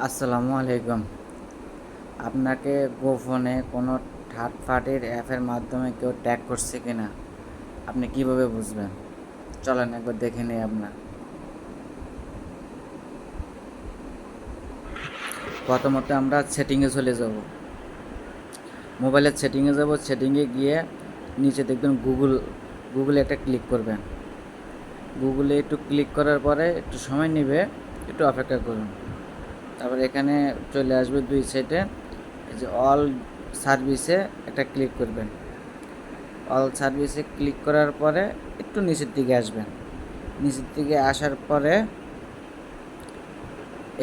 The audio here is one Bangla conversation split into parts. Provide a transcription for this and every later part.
আসসালামু আলাইকুম। আপনাকে গোপনে কোনো থার্ড পার্টির অ্যাপের মাধ্যমে কেউ ট্যাগ করছে কিনা আপনি কিভাবে বুঝবেন? চলেন একবার দেখে নিই আপনার। প্রথমত আমরা সেটিংয়ে চলে যাব। মোবাইলের সেটিংয়ে যাব, সেটিংয়ে গিয়ে নিচে দেখবেন গুগলে একটা ক্লিক করবেন। গুগলে একটু ক্লিক করার পরে একটু সময় নেবে, একটু অপেক্ষা করুন। তারপর এখানে চলে আসবে দুই সাইডে, এই যে অল সার্ভিসে একটা ক্লিক করবেন। অল সার্ভিসে ক্লিক করার পরে একটু নিচের দিকে আসবেন। নিচের দিকে আসার পরে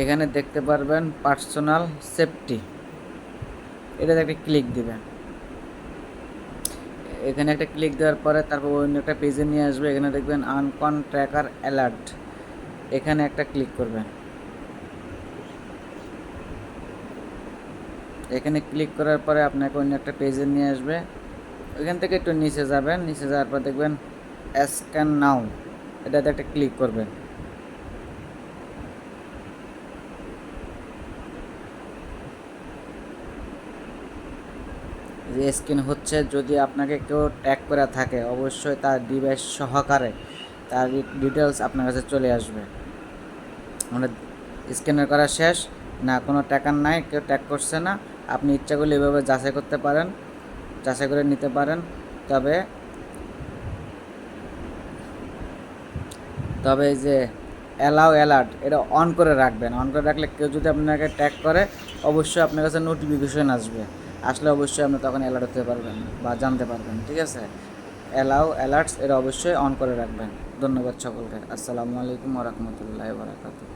এখানে দেখতে পারবেন পার্সোনাল সেফটি, এটাতে একটা ক্লিক দিবেন। এখানে একটা ক্লিক দেওয়ার পরে তারপর অন্য একটা পেজে নিয়ে আসবে। এখানে দেখবেন আনকন ট্র্যাকার অ্যালার্ট, এখানে একটা ক্লিক করবেন। এখানে ক্লিক করার পরে আপনাকে অন্য একটা পেজে নিয়ে আসবে। ওইখান থেকে একটু নিচে যাবেন, নিচে যাওয়ার পর দেখবেন স্ক্যান নাও, এটাতে একটা ক্লিক করবেন। যে স্ক্যান হচ্ছে, যদি আপনাকে কেউ ট্যাগ করে থাকে অবশ্যই তার ডিভাইস সহকারে তার ডিটেলস আপনার কাছে চলে আসবে। আমরা স্ক্যানার করা শেষ, না কোনো ট্যাকার নাই, কেউ ট্যাগ করছে না। আপনি ইচ্ছা করলে এভাবে যাচাই করতে পারেন, যাচাই করে নিতে পারেন। তবে তবে এই যে অ্যালাউ অ্যালার্ট, এটা অন করে রাখবেন। অন করে রাখলে কেউ যদি আপনাকে ট্যাগ করে অবশ্যই আপনার কাছে নোটিফিকেশন আসবে, আসলে অবশ্যই আপনি তখন অ্যালার্ট হতে পারবেন বা জানতে পারবেন। ঠিক আছে, অ্যালাউ অ্যালার্টস এটা অবশ্যই অন করে রাখবেন। ধন্যবাদ সকলকে। আসসালামু আলাইকুম ওয়া রাহমাতুল্লাহি ওয়া বারাকাতুহু।